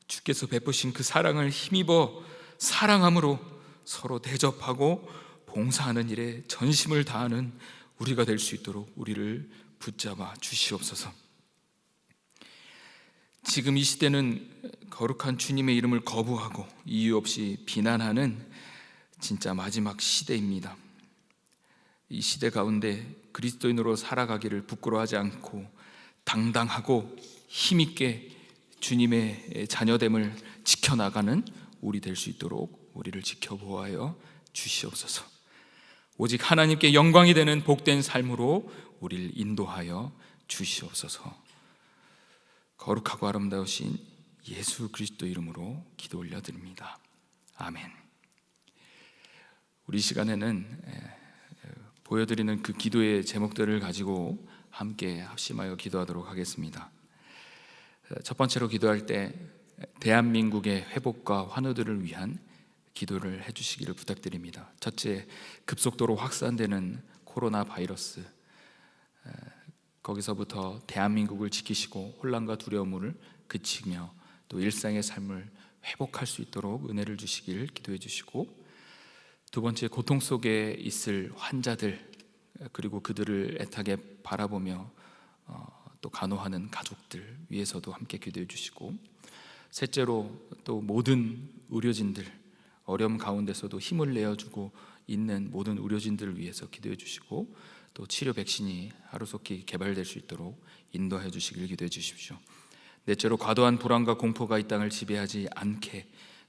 주께서 베푸신 그 사랑을 힘입어 사랑함으로 서로 대접하고 봉사하는 일에 전심을 다하는 우리가 될 수 있도록 우리를 붙잡아 주시옵소서. 지금 이 시대는 거룩한 주님의 이름을 거부하고 이유 없이 비난하는 진짜 마지막 시대입니다. 이 시대 가운데 그리스도인으로 살아가기를 부끄러워하지 않고 당당하고 힘있게 주님의 자녀됨을 지켜나가는 우리 될 수 있도록 우리를 지켜보아여 주시옵소서. 오직 하나님께 영광이 되는 복된 삶으로 우리를 인도하여 주시옵소서. 거룩하고 아름다우신 예수 그리스도 이름으로 기도 올려드립니다. 아멘. 우리 시간에는 보여드리는 그 기도의 제목들을 가지고 함께 합심하여 기도하도록 하겠습니다. 첫 번째로 기도할 때 대한민국의 회복과 환호들을 위한 기도를 해주시기를 부탁드립니다. 첫째, 급속도로 확산되는 코로나 바이러스, 거기서부터 대한민국을 지키시고 혼란과 두려움을 그치며 또 일상의 삶을 회복할 수 있도록 은혜를 주시길 기도해 주시고, 두 번째, 고통 속에 있을 환자들 그리고 그들을 애타게 바라보며 또 간호하는 가족들 위해서도 함께 기도해 주시고, 셋째로 또 모든 의료진들, 어려움 가운데서도 힘을 내어주고 있는 모든 의료진들을 위해서 기도해 주시고, 또 치료 백신이 하루속히 개발될 수 있도록 인도해 주시길 기도해 주십시오. 넷째로 과도한 불안과 공포가 이 땅을 지배하지 않게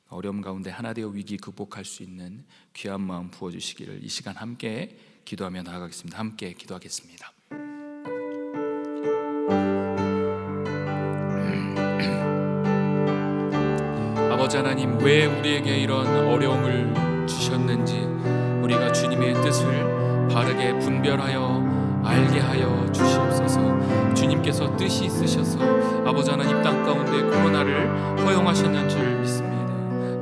어려움 가운데 하나 되어 위기 극복할 수 있는 귀한 마음 부어주시기를 이 시간 함께 기도하며 나아가겠습니다. 함께 기도하겠습니다. 아버지 하나님, 왜 우리에게 이런 어려움을 주셨는지 우리가 주님의 뜻을 바르게 분별하여 알게 하여 주시옵소서. 주님께서 뜻이 있으셔서 아버지 하나님 땅 가운데 코로나를 허용하셨는 줄 믿습니다.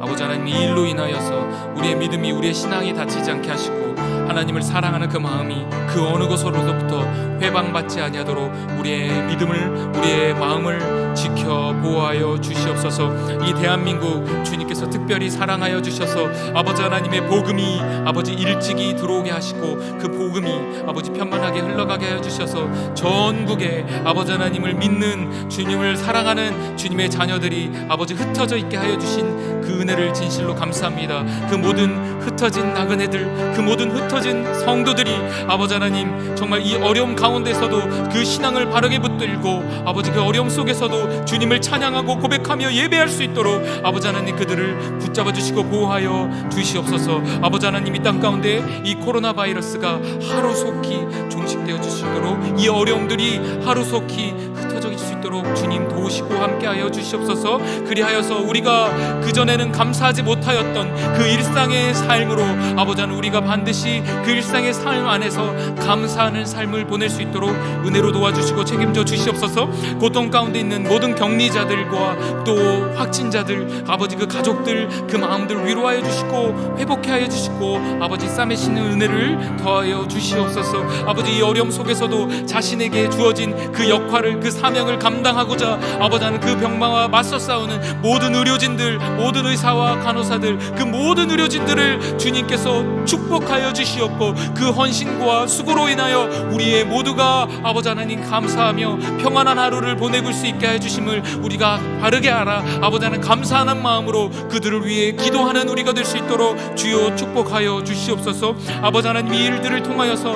아버지 하나님, 이 일로 인하여서 우리의 믿음이, 우리의 신앙이 다치지 않게 하시고 하나님을 사랑하는 그 마음이 그 어느 곳으로부터 회방받지 아니하도록 우리의 믿음을, 우리의 마음을 지켜 보호하여 주시옵소서. 이 대한민국 주님께서 특별히 사랑하여 주셔서 아버지 하나님의 복음이 아버지 일찍이 들어오게 하시고 그 복음이 아버지 편만하게 흘러가게 하여 주셔서 전국에 아버지 하나님을 믿는, 주님을 사랑하는 주님의 자녀들이 아버지 흩어져 있게 하여 주신 그 은혜를 진실로 감사합니다. 그 모든 흩어진 나그네들, 그 모든 흩어진 성도들이 아버지 하나님 정말 이 어려움 가운데서도 그 신앙을 바르게 붙들고 아버지 그 어려움 속에서도 주님을 찬양하고 고백하며 예배할 수 있도록 아버지 하나님 그들을 붙잡아 주시고 보호하여 주시옵소서. 아버지 하나님, 이 땅 가운데 이 코로나 바이러스가 하루속히 종식되어 주시도록, 이 어려움들이 하루속히 흩어져 수 있도록 주님 도우시고 함께하여 주시옵소서. 그리하여서 우리가 그전에는 감사하지 못하였던 그 일상의 삶으로 아버지 하나님 우리가 반드시 그 일상의 삶 안에서 감사하는 삶을 보낼 수 있도록 은혜로 도와주시고 책임져 주시옵소서. 고통 가운데 있는 모든 격리자들과 또 확진자들, 아버지 그 가족들, 그 마음들 위로하여 주시고 회복해 하여 주시고 아버지 싸매시는 은혜를 더하여 주시옵소서. 아버지 이 어려움 속에서도 자신에게 주어진 그 역할을, 그 사명을 감당하고자 아버지 하나님 그 병마와 맞서 싸우는 모든 의료진들, 모든 의사와 간호사들, 그 모든 의료진들을 주님께서 축복하여 주시옵고 그 헌신과 수고로 인하여 우리의 모두가 아버지 하나님 감사하며 평안한 하루를 보내볼 수 있게 해주심을 우리가 바르게 알아 아버지 하나님 감사하는 마음으로 그들을 위해 기도하는 우리가 될 수 있도록 주여 축복하여 주시옵소서. 아버지 하나님, 이 일들을 통하여서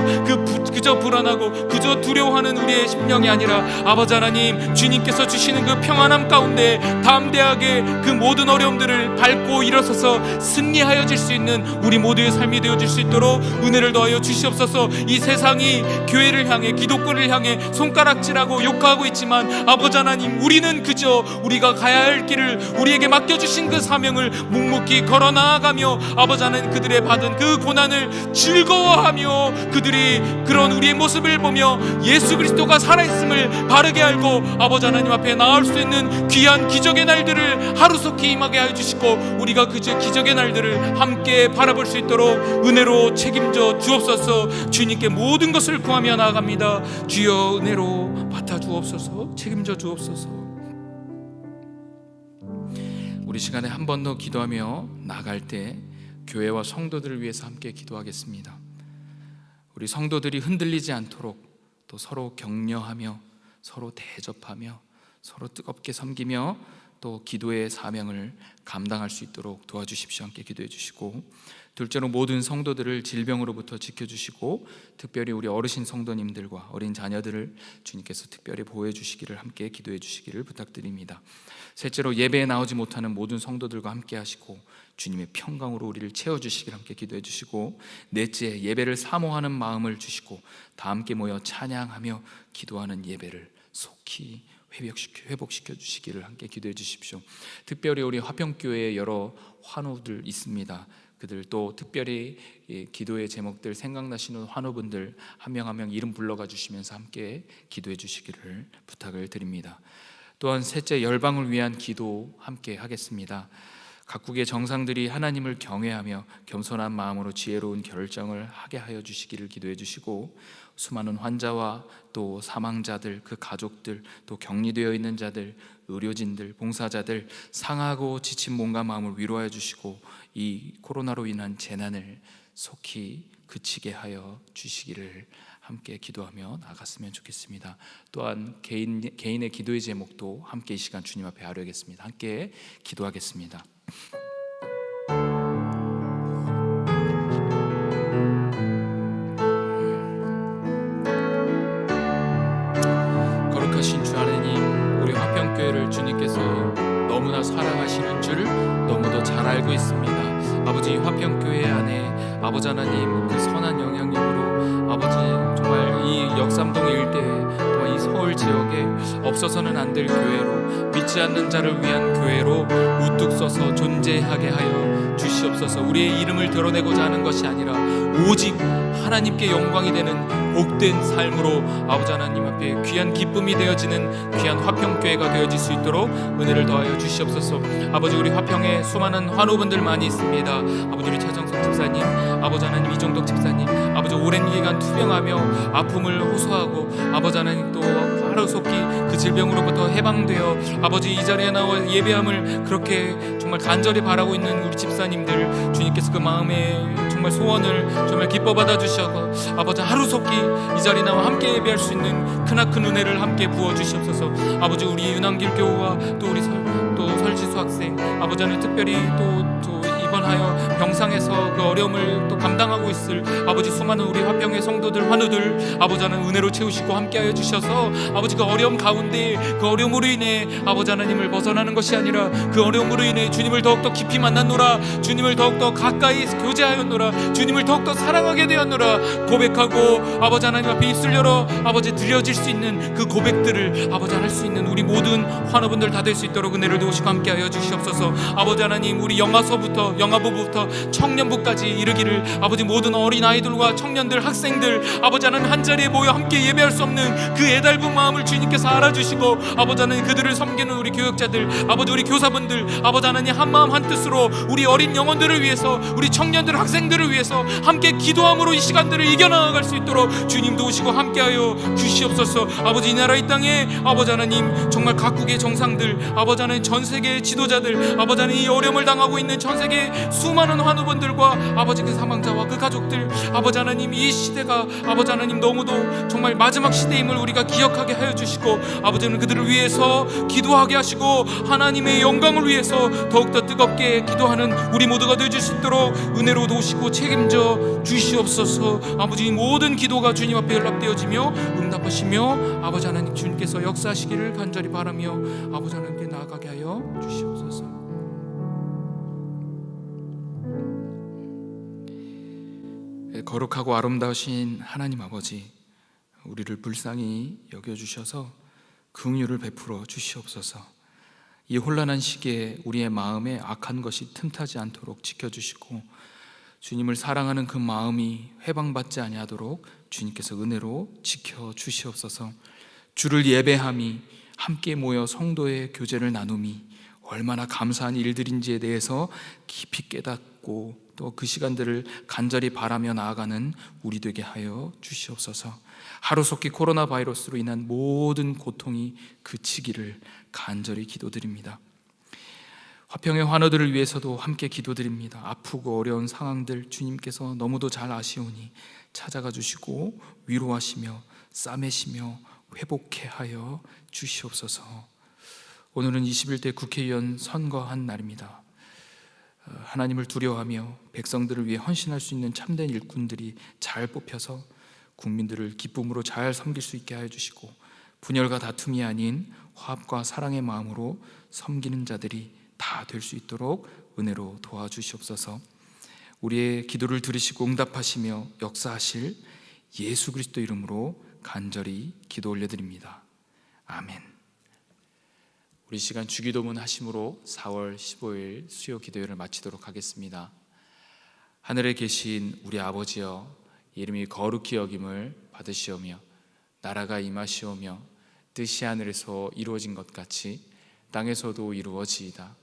그저 불안하고 그저 두려워하는 우리의 심령이 아니라 아버지 하나님 주님께서 주시는 그 평안함 가운데 담대하게 그 모든 어려움들을 밟고 일어서서 승리하여질 수 있는 우리 모두의 삶이 되어질 수 있도록 은혜를 더하여 주시옵소서. 이 세상이 교회를 향해, 기독교를 향해 손가락질하고 욕하고 있지만 아버지 하나님, 우리는 그저 우리가 가야 할 길을, 우리에게 맡겨주신 그 사명을 묵묵히 걸어 나아가며 아버지 하나님 그들의 받은 그 고난을 즐거워하며 그들이 그런 우리의 모습을 보며 예수 그리스도가 살아있음을 바르게 알고 아버지 하나님 앞에 나올 수 있는 귀한 기적의 날들을 하루속히 임하게 해주시고 우리가 그 기적의 날들을 함께 바라볼 수 있도록 은혜로 책임져 주옵소서. 주님께 모든 것을 구하며 나아갑니다. 주여 은혜로 맡아 주옵소서. 책임져 주옵소서. 우리 시간에 한 번 더 기도하며 나갈 때 교회와 성도들을 위해서 함께 기도하겠습니다. 우리 성도들이 흔들리지 않도록 또 서로 격려하며 서로 대접하며 서로 뜨겁게 섬기며 또 기도의 사명을 감당할 수 있도록 도와주십시오. 함께 기도해 주시고, 둘째로 모든 성도들을 질병으로부터 지켜주시고 특별히 우리 어르신 성도님들과 어린 자녀들을 주님께서 특별히 보호해 주시기를 함께 기도해 주시기를 부탁드립니다. 셋째로 예배에 나오지 못하는 모든 성도들과 함께 하시고 주님의 평강으로 우리를 채워주시기를 함께 기도해 주시고, 넷째, 예배를 사모하는 마음을 주시고 다 함께 모여 찬양하며 기도하는 예배를 속히 회복시켜 주시기를 함께 기도해 주십시오. 특별히 우리 화평교회에 여러 환우들 있습니다. 그들 또 특별히 기도의 제목들 생각나시는 환우분들 한 명 한 명 이름 불러가 주시면서 함께 기도해 주시기를 부탁을 드립니다. 또한 셋째, 열방을 위한 기도 함께 하겠습니다. 각국의 정상들이 하나님을 경외하며 겸손한 마음으로 지혜로운 결정을 하게 하여 주시기를 기도해 주시고, 수많은 환자와 또 사망자들, 그 가족들, 또 격리되어 있는 자들, 의료진들, 봉사자들, 상하고 지친 몸과 마음을 위로하여 주시고, 이 코로나로 인한 재난을 속히 그치게 하여 주시기를 함께 기도하며 나갔으면 좋겠습니다. 또한 개인의 기도의 제목도 함께 이 시간 주님 앞에 아뢰겠습니다. 함께 기도하겠습니다. 거룩하신 주 하나님, 우리 화평교회를 주님께서 너무나 사랑하시는 줄 너무도 잘 알고 있습니다. 아버지, 화평교회 안에 아버지 하나님 그 선한 영향력으로 아버지 정말 이 역삼동 일대에, 정말 이 서울 지역에 없어서는 안 될 교회로, 믿지 않는 자를 위한 교회로 우뚝 서서 존재하게 하여 주시옵소서. 우리의 이름을 드러내고자 하는 것이 아니라 오직 하나님께 영광이 되는 복된 삶으로 아버지 하나님 앞에 귀한 기쁨이 되어지는 귀한 화평교회가 되어질 수 있도록 은혜를 더하여 주시옵소서. 아버지, 우리 화평에 수많은 환우분들 많이 있습니다. 아버지, 우리 최정석 집사님, 아버지 하나님 이종덕 집사님, 아버지 오랜 기간 투병하며 아픔을 호소하고 아버지 하나님 또 하루속히 그 질병으로부터 해방되어 아버지 이 자리에 나와 예배함을 그렇게 정말 간절히 바라고 있는 우리 집사님들, 주님께서 그 마음의 정말 소원을 정말 기뻐 받아 주셔서 아버지 하루속히 이 자리에 나와 함께 예배할 수 있는 크나큰 은혜를 함께 부어 주시옵소서. 아버지, 우리 윤한길 교우와 또 우리 설지수 학생, 아버지는 특별히 또 입원하여 병상에서 그 어려움을 또 감당하고 있을 아버지 수많은 우리 화평의 성도들, 환우들 아버지는 은혜로 채우시고 함께하여 주셔서 아버지 그 어려움 가운데 그 어려움으로 인해 아버지 하나님을 벗어나는 것이 아니라 그 어려움으로 인해 주님을 더욱더 깊이 만났노라, 주님을 더욱더 가까이 교제하였노라, 주님을 더욱더 사랑하게 되었노라 고백하고 아버지 하나님 앞에 입술 열어 아버지 드려질 수 있는 그 고백들을 아버지 할 수 있는 우리 모든 환우분들 다 될 수 있도록 은혜를 도우시고 함께하여 주시옵소서. 아버지 하나님, 우리 영아부부터 청년부까지 이르기를 아버지 모든 어린아이들과 청년들, 학생들 아버지 하나님 한자리에 모여 함께 예배할 수 없는 그 애달픈 마음을 주님께서 알아주시고 아버지 하나님 그들을 섬기는 우리 교역자들, 아버지 우리 교사분들 아버지 하나님 한마음 한뜻으로 우리 어린 영혼들을 위해서, 우리 청년들, 학생들을 위해서 함께 기도함으로 이 시간들을 이겨나갈 수 있도록 주님 도우시고 함께하여 주시옵소서. 아버지, 이 나라 이 땅에 아버지 하나님 정말 각국의 정상들, 아버지 하나님 전 세계의 지도자들, 아버지 하나님 이 어려움을 당하고 있는 전 세계 수많은 환우분들과 아버지 그 사망자와 그 가족들, 아버지 하나님 이 시대가 아버지 하나님 너무도 정말 마지막 시대임을 우리가 기억하게 하여 주시고 아버지는 그들을 위해서 기도하게 하시고 하나님의 영광을 위해서 더욱더 뜨겁게 기도하는 우리 모두가 되어줄 수 있도록 은혜로 도우시고 책임져 주시옵소서. 아버지, 모든 기도가 주님 앞에 연락되어지며 응답하시며 아버지 하나님 주님께서 역사하시기를 간절히 바라며 아버지 하나님께 나아가게 하여 주시옵소서. 거룩하고 아름다우신 하나님 아버지, 우리를 불쌍히 여겨주셔서 긍휼을 베풀어 주시옵소서. 이 혼란한 시기에 우리의 마음에 악한 것이 틈타지 않도록 지켜주시고 주님을 사랑하는 그 마음이 회방받지 아니하도록 주님께서 은혜로 지켜주시옵소서. 주를 예배함이, 함께 모여 성도의 교제를 나눔이 얼마나 감사한 일들인지에 대해서 깊이 깨닫고 또 그 시간들을 간절히 바라며 나아가는 우리 되게 하여 주시옵소서. 하루속히 코로나 바이러스로 인한 모든 고통이 그치기를 간절히 기도드립니다. 화평의 환우들을 위해서도 함께 기도드립니다. 아프고 어려운 상황들 주님께서 너무도 잘 아시오니 찾아가 주시고 위로하시며 싸매시며 회복해 하여 주시옵소서. 오늘은 21대 국회의원 선거한 날입니다. 하나님을 두려워하며 백성들을 위해 헌신할 수 있는 참된 일꾼들이 잘 뽑혀서 국민들을 기쁨으로 잘 섬길 수 있게 하여 주시고 분열과 다툼이 아닌 화합과 사랑의 마음으로 섬기는 자들이 다 될 수 있도록 은혜로 도와주시옵소서. 우리의 기도를 들으시고 응답하시며 역사하실 예수 그리스도 이름으로 간절히 기도 올려드립니다. 아멘. 우리 시간 주기도문 하심으로 4월 15일 수요 기도회를 마치도록 하겠습니다. 하늘에 계신 우리 아버지여, 이름이 거룩히 여김을 받으시오며 나라가 임하시오며 뜻이 하늘에서 이루어진 것 같이 땅에서도 이루어지이다.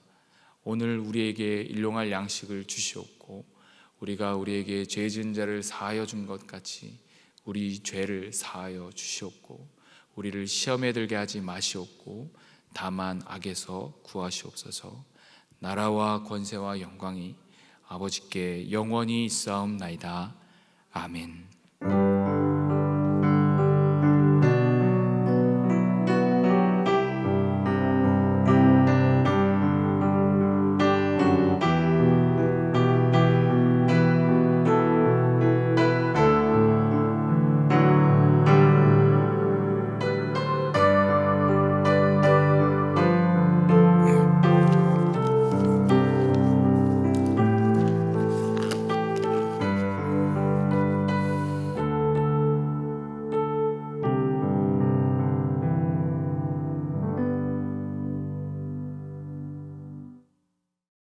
오늘 우리에게 일용할 양식을 주시옵고 우리가 우리에게 죄 지은 자를 사하여 준 것 같이 우리 죄를 사하여 주시옵고 우리를 시험에 들게 하지 마시옵고 다만 악에서 구하시옵소서. 나라와 권세와 영광이 아버지께 영원히 있사옵나이다. 아멘.